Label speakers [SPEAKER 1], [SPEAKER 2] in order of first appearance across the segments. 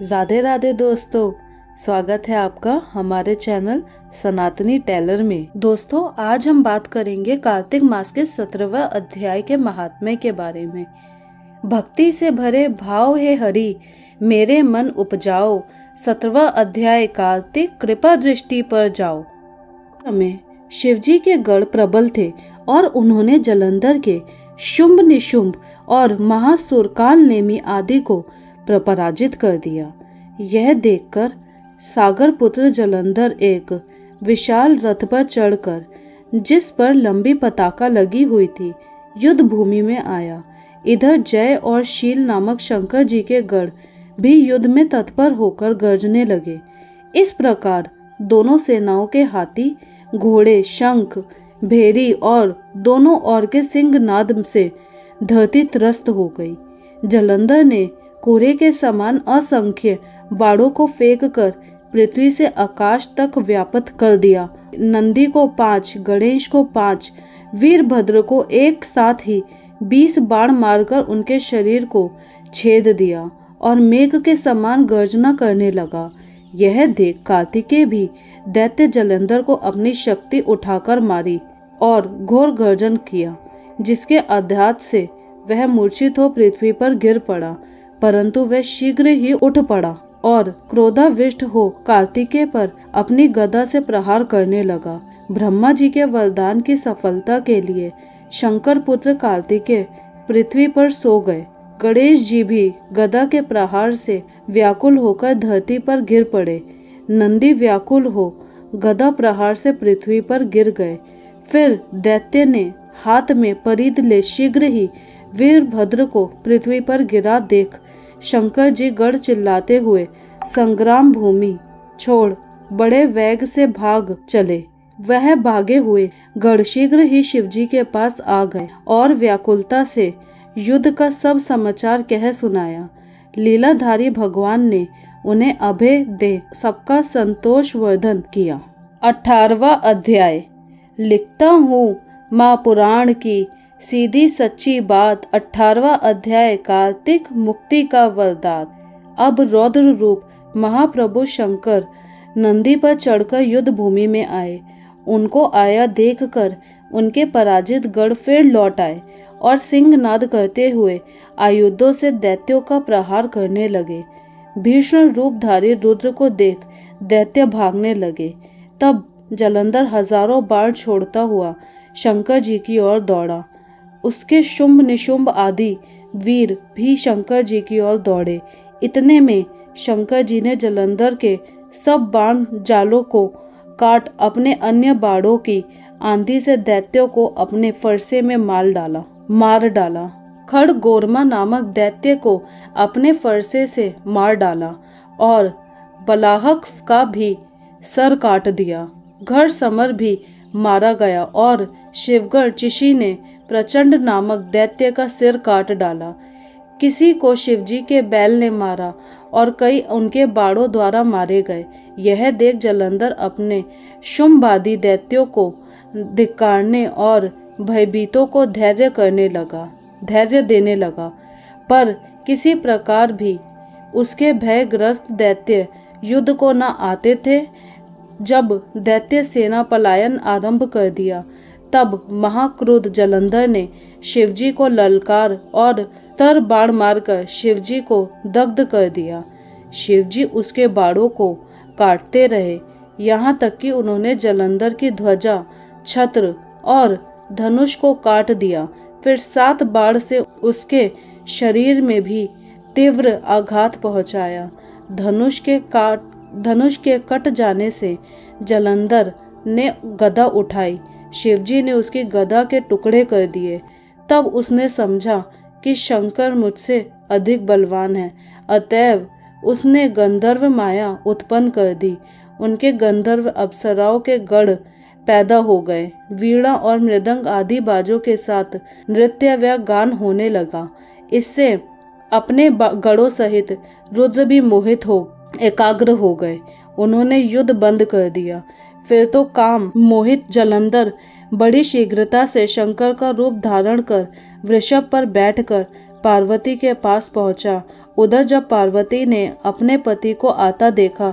[SPEAKER 1] राधे राधे दोस्तों, स्वागत है आपका हमारे चैनल सनातनी टेलर में। दोस्तों, आज हम बात करेंगे कार्तिक मास के 17वें अध्याय के महात्म्य के बारे में। भक्ति से भरे भाव है हरि, मेरे मन उपजाओ। 17वां अध्याय कार्तिक कृपा दृष्टि पर जाओ। में शिवजी के गढ़ प्रबल थे और उन्होंने जलंधर के शुंभ निशुंभ और महासुर काल नेमी आदि को पराजित कर दिया। यह देखकर सागर पुत्र जलंधर एक विशाल रथ पर चढ़कर, जिस पर लंबी पताका लगी हुई थी, युद्ध भूमि में आया। इधर जय और शील नामक शंकर जी के गढ़ भी युद्ध में तत्पर होकर गरजने लगे। इस प्रकार दोनों सेनाओं के हाथी, घोड़े, शंख, भेरी और दोनों ओर के सिंहनाद से धरती त्रस्त हो गई। जलंधर ने कोरे के समान असंख्य बाड़ों को फेंक कर पृथ्वी से आकाश तक व्याप्त कर दिया। नंदी को 5, गणेश को 5, वीरभद्र को एक साथ ही 20 बाण मारकर उनके शरीर को छेद दिया और मेघ के समान गर्जना करने लगा। यह देख कार्तिकेय भी दैत्य जलंधर को अपनी शक्ति उठाकर मारी और घोर गर्जन किया, जिसके आघात से वह मूर्छित हो पृथ्वी पर गिर पड़ा। परंतु वह शीघ्र ही उठ पड़ा और क्रोधाविष्ट हो कार्तिकेय पर अपनी गदा से प्रहार करने लगा। ब्रह्मा जी के वरदान की सफलता के लिए शंकर पुत्र कार्तिकेय पृथ्वी पर सो गए। गणेश जी भी गदा के प्रहार से व्याकुल होकर धरती पर गिर पड़े। नंदी व्याकुल हो गदा प्रहार से पृथ्वी पर गिर गए। फिर दैत्य ने हाथ में परिध ले शीघ्र ही वीरभद्र को पृथ्वी पर गिरा देख शंकर जी गढ़ चिल्लाते हुए संग्राम भूमि छोड़ बड़े वेग से भाग चले। वह भागे हुए गढ़ शीघ्र ही शिवजी के पास आ गए और व्याकुलता से युद्ध का सब समाचार कह सुनाया। लीलाधारी भगवान ने उन्हें अभय दे सबका संतोष वर्धन किया। 18वां अध्याय। लिखता हूँ माँ पुराण की सीधी सच्ची बात। 18वां अध्याय कार्तिक मुक्ति का वरदान। अब रौद्र रूप महाप्रभु शंकर नंदी पर चढ़कर युद्ध भूमि में आए। उनको आया देखकर उनके पराजित गढ़ फिर लौट आए और सिंहनाद करते हुए आयुधों से दैत्यों का प्रहार करने लगे। भीषण रूपधारी रुद्र को देख दैत्य भागने लगे। तब जलंधर हजारों बाण छोड़ता हुआ शंकर जी की ओर दौड़ा। उसके शुंभ निशुंभ आदि वीर भी शंकर जी की ओर दौड़े। इतने में शंकर जी ने जलंधर के सब बाण जालों को काट अपने अन्य बाणों की आंधी से दैत्यों को अपने फरसे में मार डाला। खड़गोरमा नामक दैत्य को अपने फरसे से मार डाला और बलाहक का भी सर काट दिया। घर समर भी मारा गया और शिवगढ़ चिशी ने प्रचंड नामक दैत्य का सिर काट डाला। किसी को शिवजी के बैल ने मारा और कई उनके बाड़ों द्वारा मारे गए। यह देख जलंधर अपने शुंभादि दैत्यों को धिक्कारने और भयभीतों को धैर्य देने लगा, पर किसी प्रकार भी उसके भयग्रस्त दैत्य युद्ध को न आते थे। जब दैत्य सेना पलायन आरंभ कर दिया, तब महाक्रोध जलंधर ने शिवजी को ललकार और तर बाण मारकर शिवजी को दग्ध कर दिया। शिवजी उसके बाणों को काटते रहे, यहाँ तक कि उन्होंने जलंधर की ध्वजा, छत्र और धनुष को काट दिया। फिर 7 बाण से उसके शरीर में भी तीव्र आघात पहुंचाया। धनुष के कट जाने से जलंधर ने गदा उठाई। शिवजी ने उसकी गदा के टुकड़े कर दिए। तब उसने समझा कि शंकर मुझसे अधिक बलवान है, अतएव उसने गंधर्व माया उत्पन्न कर दी। उनके गंधर्व अप्सराओं के गढ़ पैदा हो गए। वीणा और मृदंग आदि बाजों के साथ नृत्य व गान होने लगा। इससे अपने गढ़ों सहित रुद्र भी मोहित हो एकाग्र हो गए। उन्होंने युद्ध बंद कर दिया। फिर तो काम मोहित जलंधर बड़ी शीघ्रता से शंकर का रूप धारण कर वृषभ पर बैठकर पार्वती के पास पहुंचा उधर जब पार्वती ने अपने पति को आता देखा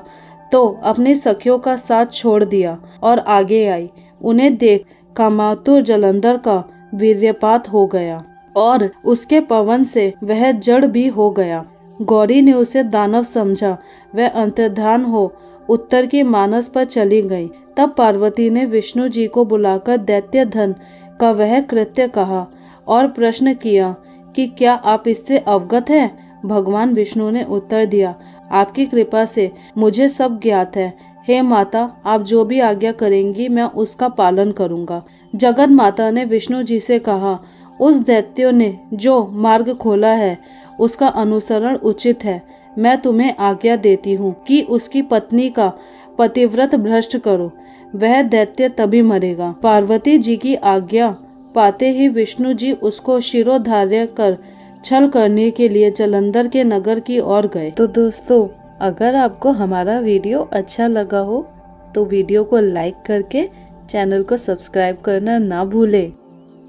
[SPEAKER 1] तो अपनी सखियों का साथ छोड़ दिया और आगे आई। उन्हें देख कामातुर जलंधर का वीर्यपात हो गया और उसके पवन से वह जड़ भी हो गया। गौरी ने उसे दानव समझा। वह अंतर्धान हो उत्तर की मानस पर चली गई। तब पार्वती ने विष्णु जी को बुलाकर दैत्य धन का वह कृत्य कहा और प्रश्न किया कि क्या आप इससे अवगत हैं? भगवान विष्णु ने उत्तर दिया, आपकी कृपा से मुझे सब ज्ञात है। हे माता, आप जो भी आज्ञा करेंगी मैं उसका पालन करूंगा। जगत माता ने विष्णु जी से कहा, उस दैत्य ने जो मार्ग खोला है उसका अनुसरण उचित है। मैं तुम्हें आज्ञा देती हूँ कि उसकी पत्नी का पतिव्रत भ्रष्ट करो। वह दैत्य तभी मरेगा। पार्वती जी की आज्ञा पाते ही विष्णु जी उसको शिरोधार्य कर छल करने के लिए जलंधर के नगर की ओर गए। तो दोस्तों, अगर आपको हमारा वीडियो अच्छा लगा हो तो वीडियो को लाइक करके चैनल को सब्सक्राइब करना ना भूलें।